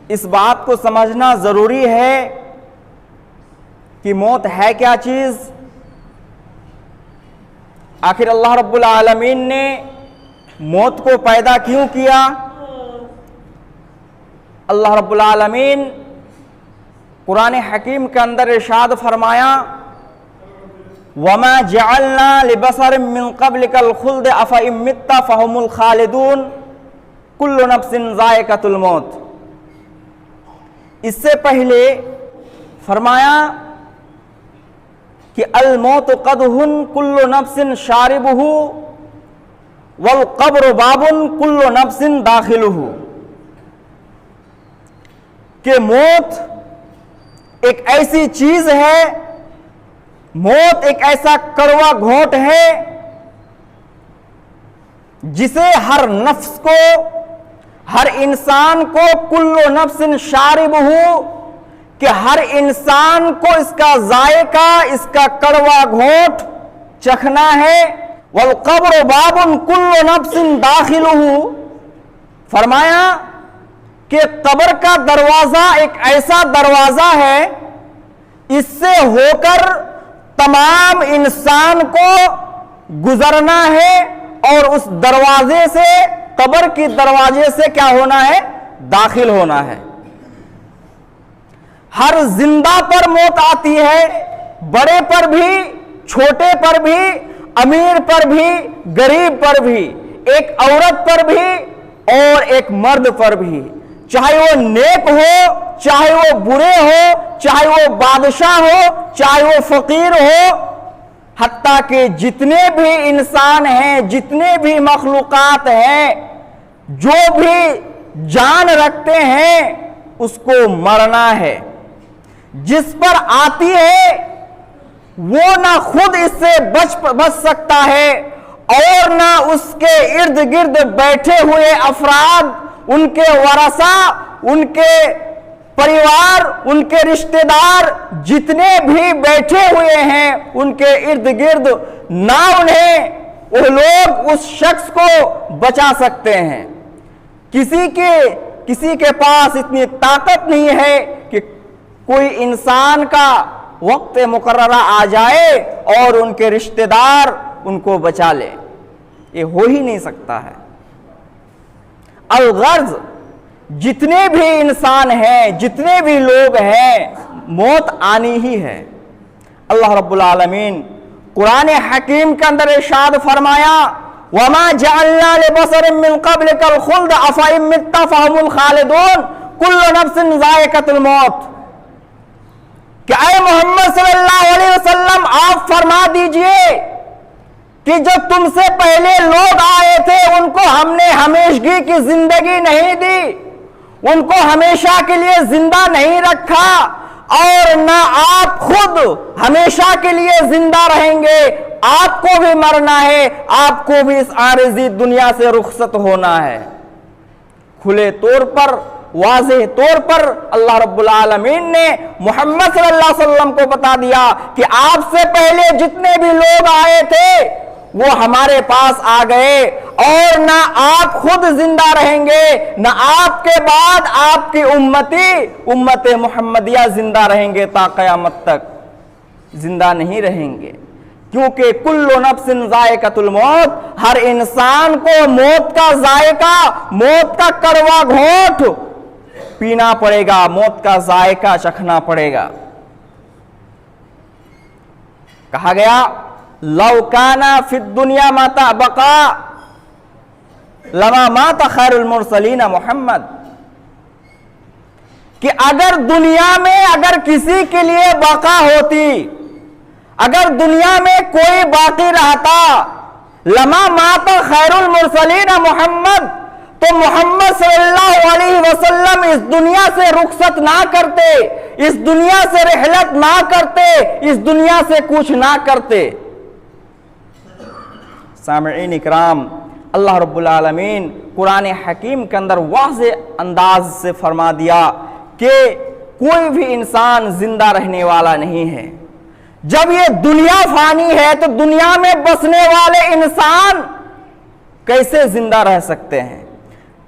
اس بات کو سمجھنا ضروری ہے کہ موت ہے کیا چیز. آخر اللہ رب العالمین نے موت کو پیدا کیوں کیا؟ اللہ رب العالمین قرآن حکیم کے اندر ارشاد فرمایا وَمَا جَعَلْنَا لِبَشَرٍ مِّن قَبْلِكَ الْخُلْدَ أَفَإِن مِّتَّ فَهُمُ الْخَالِدُونَ كُلُّ نَفْسٍ ذَائِقَةُ الْمَوْتِ. اس سے پہلے فرمایا کہ الموت قدح كُلُّ نَفْسٍ شَارِبُهُ وَالْقَبْرُ بَابٌ كُلُّ نَفْسٍ دَاخِلُهُ. کہ موت ایک ایسی چیز ہے، موت ایک ایسا کڑوا گھونٹ ہے جسے ہر نفس کو، ہر انسان کو کل نفس شاربہ، کہ ہر انسان کو اس کا ذائقہ، اس کا کڑوا گھونٹ چکھنا ہے. والقبر باب کل نفس داخلہ. فرمایا کہ قبر کا دروازہ ایک ایسا دروازہ ہے، اس سے ہو کر تمام انسان کو گزرنا ہے، اور اس دروازے سے، قبر کی دروازے سے کیا ہونا ہے؟ داخل ہونا ہے. ہر زندہ پر موت آتی ہے، بڑے پر بھی، چھوٹے پر بھی، امیر پر بھی، غریب پر بھی، ایک عورت پر بھی اور ایک مرد پر بھی، چاہے وہ نیک ہو، چاہے وہ برے ہو، چاہے وہ بادشاہ ہو، چاہے وہ فقیر ہو، حتیٰ کہ جتنے بھی انسان ہیں، جتنے بھی مخلوقات ہیں، جو بھی جان رکھتے ہیں، اس کو مرنا ہے. جس پر آتی ہے وہ نہ خود اس سے بچ سکتا ہے، اور نہ اس کے ارد گرد بیٹھے ہوئے افراد، ان کے ورثہ، ان کے پریوار، ان کے رشتہ دار جتنے بھی بیٹھے ہوئے ہیں، ان کے ارد گرد نہ انہیں وہ لوگ اس شخص کو بچا سکتے ہیں. کسی کے پاس اتنی طاقت نہیں ہے کہ کوئی انسان کا وقت مقررہ آ جائے اور ان کے رشتہ دار ان کو بچا لے. یہ ہو ہی نہیں سکتا ہے. الغرض جتنے بھی انسان ہیں، جتنے بھی لوگ ہیں، موت آنی ہی ہے. اللہ رب العالمین قرآن حکیم کے اندر ارشاد فرمایا وَمَا جَعَلْنَا لِبَشَرٍ مِّن قَبْلِكَ الْخُلْدَ أَفَإِن مِّتَّ فَهُمُ الْخَالِدُونَ كُلُّ نَفْسٍ ذَائِقَةُ الْمَوْتِ. کہ اے محمد صلی اللہ علیہ وسلم آپ فرما دیجئے کہ جو تم سے پہلے لوگ آئے تھے ان کو ہم نے ہمیشگی کی زندگی نہیں دی، ان کو ہمیشہ کے لیے زندہ نہیں رکھا، اور نہ آپ خود ہمیشہ کے لیے زندہ رہیں گے. آپ کو بھی مرنا ہے، آپ کو بھی اس عارضی دنیا سے رخصت ہونا ہے. کھلے طور پر، واضح طور پر اللہ رب العالمین نے محمد صلی اللہ علیہ وسلم کو بتا دیا کہ آپ سے پہلے جتنے بھی لوگ آئے تھے وہ ہمارے پاس آ گئے، اور نہ آپ خود زندہ رہیں گے، نہ آپ کے بعد آپ کی امت محمدیہ زندہ رہیں گے. تا قیامت تک زندہ نہیں رہیں گے، کیونکہ کل نفس ذائقۃ الموت، ہر انسان کو موت کا ذائقہ، موت کا کڑوا گھونٹ پینا پڑے گا، موت کا ذائقہ چکھنا پڑے گا. کہا گیا لو کانا فی الدنیا ما بقا لما مات خیر المرسلین محمد. کہ اگر دنیا میں اگر کسی کے لیے بقا ہوتی، اگر دنیا میں کوئی باقی رہتا، لما مات خیر المرسلین محمد، تو محمد صلی اللہ علیہ وسلم اس دنیا سے رخصت نہ کرتے، اس دنیا سے رحلت نہ کرتے، اس دنیا سے کچھ نہ کرتے. سامعین اکرام، اللہ رب العالمین قرآن حکیم کے اندر واضح انداز سے فرما دیا کہ کوئی بھی انسان زندہ رہنے والا نہیں ہے. جب یہ دنیا فانی ہے تو دنیا میں بسنے والے انسان کیسے زندہ رہ سکتے ہیں؟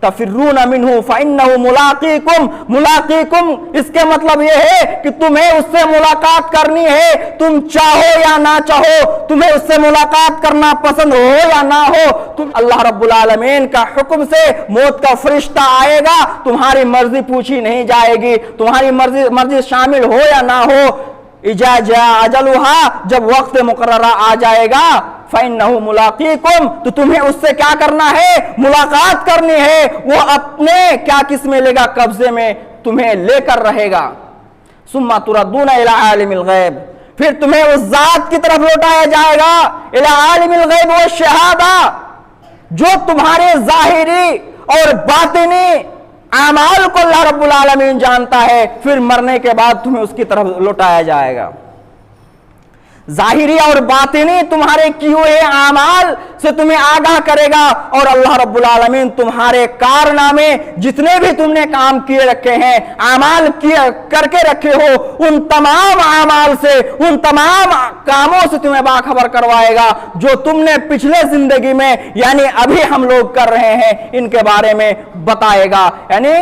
تفرون منہ فإنہ ملاقیکم، ملاقیکم اس کے مطلب یہ ہے کہ تمہیں اس سے ملاقات کرنی ہے، تم چاہو یا نہ چاہو، تمہیں اس سے ملاقات کرنا پسند ہو یا نہ ہو، تم اللہ رب العالمین کا حکم سے موت کا فرشتہ آئے گا، تمہاری مرضی پوچھی نہیں جائے گی، تمہاری مرضی شامل ہو یا نہ ہو، اذا جاء اجلھا، جب وقت مقررہ آ جائے گا، فإنہ ملاقیکم، تو تمہیں اس سے کیا کرنا ہے؟ ملاقات کرنی ہے، وہ اپنے کیا کس میں لے گا؟ قبضے میں تمہیں لے کر رہے گا۔ ثم تردون الی عالم الغیب، پھر تمہیں اس ذات کی طرف لوٹایا جائے گا، الی عالم الغیب والشہادہ، جو تمہارے ظاہری اور باطنی اعمال کو اللہ رب العالمین جانتا ہے، پھر مرنے کے بعد تمہیں اس کی طرف لوٹایا جائے گا۔ ظاہری اور باطنی تمہارے کیے ہوئے اعمال سے تمہیں آگاہ کرے گا، اور اللہ رب العالمین تمہارے کارنامے جتنے بھی تم نے کام کیے رکھے ہیں، اعمال کر کے رکھے ہو، ان تمام اعمال سے، ان تمام کاموں سے تمہیں باخبر کروائے گا جو تم نے پچھلے زندگی میں یعنی ابھی ہم لوگ کر رہے ہیں، ان کے بارے میں بتائے گا۔ یعنی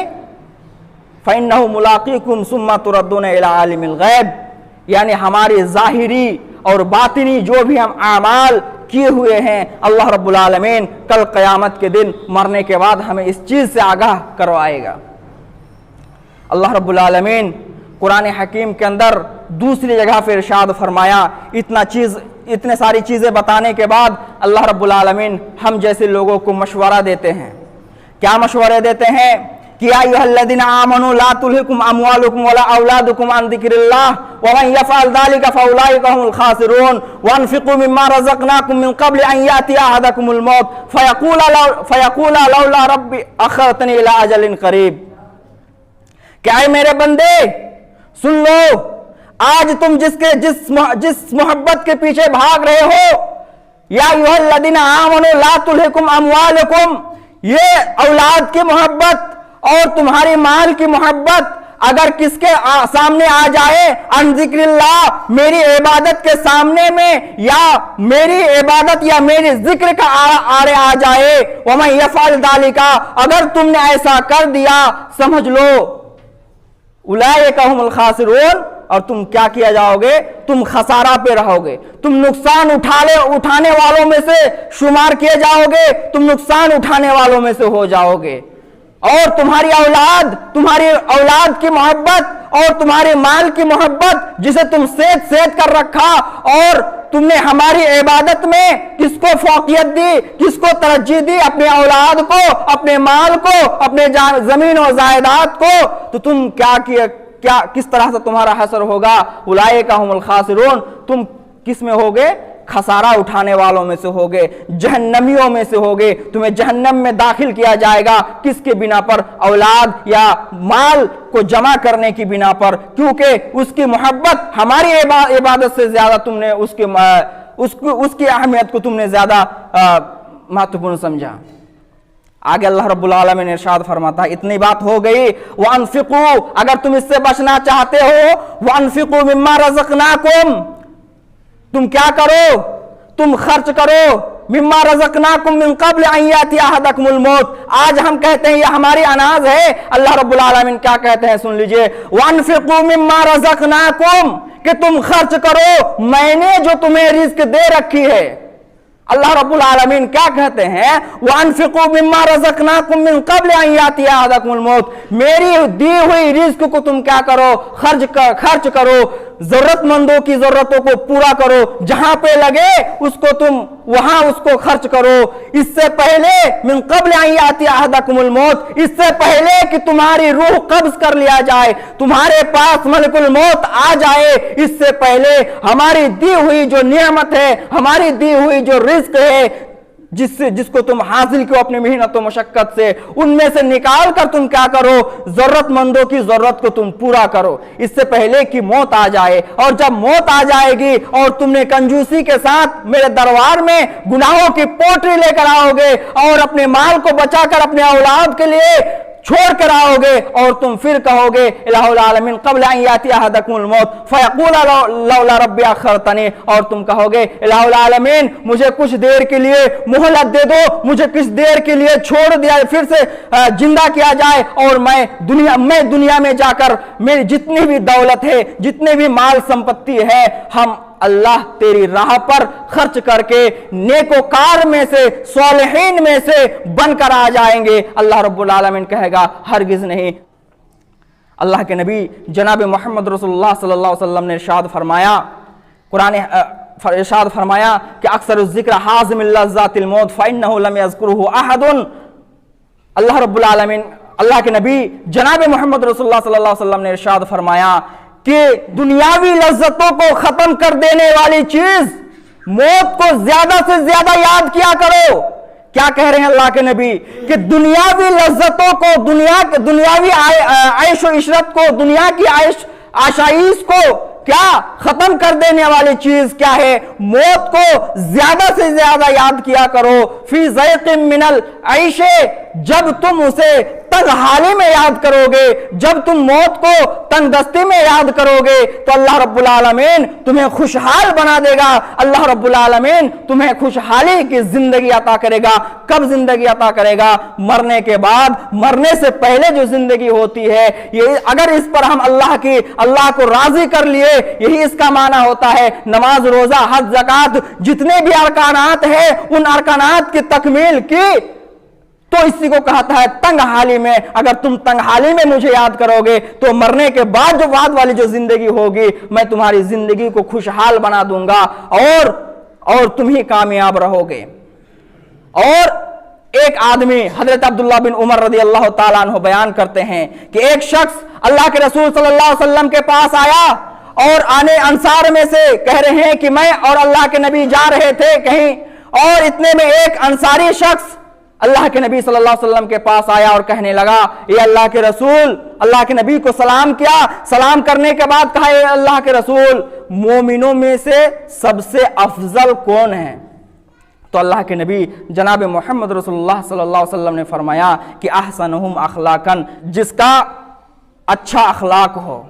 فَإِنَّهُ مُلَاقِيكُمْ ثُمَّ تُرَدُّونَ إِلَىٰ عَالِمِ الْغَيْبِ، یعنی ہماری ظاہری اور باطنی جو بھی ہم اعمال کیے ہوئے ہیں، اللہ رب العالمین کل قیامت کے دن مرنے کے بعد ہمیں اس چیز سے آگاہ کروائے گا۔ اللہ رب العالمین قرآن حکیم کے اندر دوسری جگہ پہ ارشاد فرمایا، اتنے ساری چیزیں بتانے کے بعد اللہ رب العالمین ہم جیسے لوگوں کو مشورہ دیتے ہیں۔ کیا مشورے دیتے ہیں؟ کہ یا ایھا الذین آمنوا لا تلھکم اموالکم ولا اولادکم عن ذکر اللہ ومن یفعل ذلک فاولئک هم الخاسرون وانفقوا مما رزقناکم من قبل ان یأتی احدکم الموت فیقول لولا رب اخرتنی الی اجل قریب۔ کہ اے میرے بندے سن لو، آج تم جس محبت کے پیچھے بھاگ رہے ہو، یا ایھا الذین آمنوا لا تلھکم اموالکم، یہ اولاد کی محبت اور تمہاری مال کی محبت اگر کس کے سامنے آ جائے، عن ذکر اللہ، میری عبادت کے سامنے میں، یا میری عبادت یا میری ذکر کا آڑے آ جائے، وَمَنْ يَفْعَلْ ذَلِكَ، اگر تم نے ایسا کر دیا، سمجھ لو اولئک هم الخاسرون، اور تم کیا کیا جاؤ گے؟ تم خسارہ پہ رہو گے، تم نقصان اٹھانے والوں میں سے شمار کیے جاؤ گے، تم نقصان اٹھانے والوں میں سے ہو جاؤ گے۔ اور تمہاری اولاد کی محبت اور تمہارے مال کی محبت جسے تم سیت کر رکھا، اور تم نے ہماری عبادت میں کس کو فوقیت دی، کس کو ترجیح دی؟ اپنے اولاد کو، اپنے مال کو، اپنے زمین و جائیداد کو، تو تم کیا کس طرح سے تمہارا حشر ہوگا؟ اولئک هم الخاسرون، تم کس میں ہوگے؟ خسارہ اٹھانے والوں میں سے ہوگے، جہنمیوں میں سے ہوگے، تمہیں جہنم میں داخل کیا جائے گا۔ کس کے بنا پر؟ اولاد یا مال کو جمع کرنے کی بنا پر، کیونکہ اس کی محبت ہماری عبادت سے زیادہ تم نے اس کی اہمیت کو تم نے زیادہ مہتوپورن سمجھا۔ آگے اللہ رب العالمین ارشاد فرماتا ہے، اتنی بات ہو گئی، وَأَنفِقُوا، اگر تم اس سے بچنا چاہتے ہو، وَأَنفِقُوا مِمَّا رَزَقْنَاكُمْ، تم کیا کرو؟ تم خرچ کرو، مما رزقناکم من قبل ان یاتی احدکم الموت، آج ہم کہتے ہیں یہ ہماری اناز ہے، اللہ رب العالمین کیا کہتے ہیں سن لیجئے، وانفقوا مما رزقناکم، کہ تم خرچ کرو میں نے جو تمہیں رزق دے رکھی ہے۔ اللہ رب العالمین کیا کہتے ہیں؟ وَأَنفِقُوا مِمَّا رَزَقْنَاكُمْ مِن قَبْلِ أَن يَأْتِيَ أَحَدَكُمُ الْمَوْتُ، میری دی ہوئی رزق کو تم کیا کرو؟ خرچ کرو، ضرورت مندوں کی ضرورتوں کو پورا کرو، جہاں پہ لگے اس کو تم وہاں اس کو خرچ کرو، اس سے پہلے من قبل ان یاتی احدکم الموت، اس سے پہلے کہ تمہاری روح قبض کر لیا جائے، تمہارے پاس ملک الموت آ جائے، اس سے پہلے ہماری دی ہوئی جو نعمت ہے، ہماری دی ہوئی جو رزق ہے، جس کو تم حاصل کیو اپنی محنت و مشقت سے، ان میں سے نکال کر تم کیا کرو؟ ضرورت مندوں کی ضرورت کو تم پورا کرو، اس سے پہلے کہ موت آ جائے۔ اور جب موت آ جائے گی اور تم نے کنجوسی کے ساتھ میرے دربار میں گناہوں کی پوٹری لے کر آؤ گے، اور اپنے مال کو بچا کر اپنے اولاد کے لیے چھوڑ کر آؤ گے اور تم پھر کہو گے الہ العالمین قبل ان یاتی احدکم الموت فیقول لولا ربی اخرتنی، اور تم کہو گے الہ العالمین مجھے کچھ دیر کے لیے مہلت دے دو، مجھے کچھ دیر کے لیے چھوڑ دیا پھر سے زندہ کیا جائے، اور میں دنیا میں جا کر میری جتنی بھی دولت ہے، جتنے بھی مال سمپتی ہے، ہم اللہ تیری راہ پر خرچ کر کے نیکوکار میں سے، صالحین میں سے بن کر آ جائیں گے۔ اللہ رب العالمین کہے گا ہرگز نہیں۔ اللہ کے نبی جناب محمد رسول اللہ صلی اللہ علیہ وسلم نے ارشاد فرمایا، قرآن ارشاد فرمایا کہ اکثر الذکر حازم اللذات الموت فإنه لم يذكره احد۔ اللہ رب العالمین، اللہ کے نبی جناب محمد رسول اللہ صلی اللہ علیہ وسلم نے ارشاد فرمایا کہ دنیاوی لذتوں کو ختم کر دینے والی چیز موت کو زیادہ سے زیادہ یاد کیا کرو۔ کیا کہہ رہے ہیں اللہ کے نبی کہ دنیاوی لذتوں کو، دنیاوی عیش و عشرت کو، دنیا کی آشائش کو کیا ختم کر دینے والی چیز کیا ہے؟ موت کو زیادہ سے زیادہ یاد کیا کرو۔ فی ضیق من العیش، جب تم اسے تنگ حالی میں یاد کرو گے، جب تم موت کو تنگ دستی میں یاد کرو گے تو اللہ رب العالمین تمہیں خوشحال بنا دے گا۔ اللہ رب العالمین تمہیں خوشحالی کی زندگی عطا کرے گا۔ کب زندگی عطا کرے گا؟ مرنے کے بعد، مرنے سے پہلے جو زندگی ہوتی ہے، یہ اگر اس پر ہم اللہ کو راضی کر لیے، یہی اس کا معنی ہوتا ہے نماز، روزہ، حج، زکوٰۃ، جتنے بھی ارکانات ہیں ان ارکانات کی تکمیل کی، تو اسی کو کہتا ہے تنگ حالی میں۔ اگر تم تنگ حالی میں مجھے یاد کرو گے تو مرنے کے بعد جو بعد والی جو زندگی ہوگی، میں تمہاری زندگی کو خوشحال بنا دوں گا اور تم ہی کامیاب رہو گے۔ اور ایک آدمی، حضرت عبداللہ بن عمر رضی اللہ تعالیٰ عنہ بیان کرتے ہیں کہ ایک شخص اللہ کے رسول صلی اللہ علیہ وسلم کے پاس آیا اور انصار میں سے کہہ رہے ہیں کہ میں اور اللہ کے نبی جا رہے تھے کہیں، اور اتنے میں ایک انصاری شخص اللہ کے نبی صلی اللہ علیہ وسلم کے پاس آیا اور کہنے لگا، یہ اللہ کے رسول، اللہ کے نبی کو سلام کیا، سلام کرنے کے بعد کہا، اے اللہ کے رسول، مومنوں میں سے سب سے افضل کون ہے؟ تو اللہ کے نبی جناب محمد رسول اللہ صلی اللہ علیہ وسلم نے فرمایا کہ احسنہم اخلاقاً، جس کا اچھا اخلاق ہو،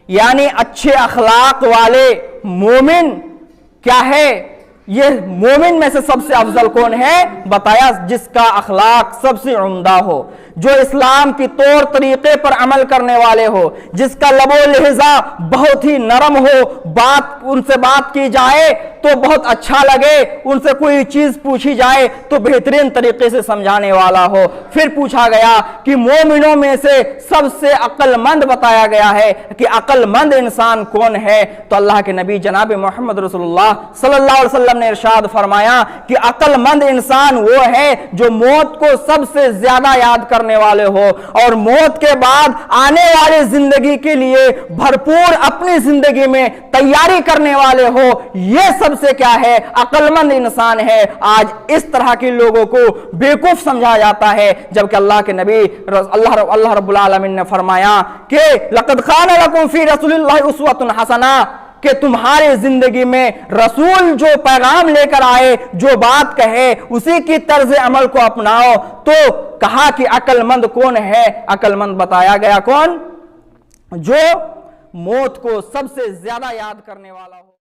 یعنی اچھے اخلاق والے مومن کیا ہے؟ یہ مومن میں سے سب سے افضل کون ہے؟ بتایا جس کا اخلاق سب سے عمدہ ہو، جو اسلام کی طور طریقے پر عمل کرنے والے ہو، جس کا لب و لہجہ بہت ہی نرم ہو، ان سے بات کی جائے تو بہت اچھا لگے، ان سے کوئی چیز پوچھی جائے تو بہترین طریقے سے سمجھانے والا ہو۔ پھر پوچھا گیا کہ مومنوں میں سے سب سے عقل مند بتایا گیا ہے کہ عقل مند انسان کون ہے؟ تو اللہ کے نبی جناب محمد رسول اللہ صلی اللہ علیہ وسلم نے ارشاد فرمایا کہ عقل مند انسان وہ ہے جو موت کو سب سے زیادہ یاد کرنے والے ہو، اور موت کے بعد آنے والی زندگی کے لیے بھرپور اپنی زندگی میں تیاری کرنے والے ہو۔ یہ سب سے کیا ہے؟ عقل مند انسان ہے۔ آج اس طرح کے لوگوں کو بیوقوف سمجھا جاتا ہے، جبکہ اللہ کے نبی اللہ رب العالمین نے فرمایا کہ لقد کان لکم فی رسول اللہ اسوۃ حسنہ، کہ تمہاری زندگی میں رسول جو پیغام لے کر آئے، جو بات کہے، اسی کی طرز عمل کو اپناؤ۔ تو کہا کہ عقل مند کون ہے؟ عقل مند بتایا گیا کون؟ جو موت کو سب سے زیادہ یاد کرنے والا ہو۔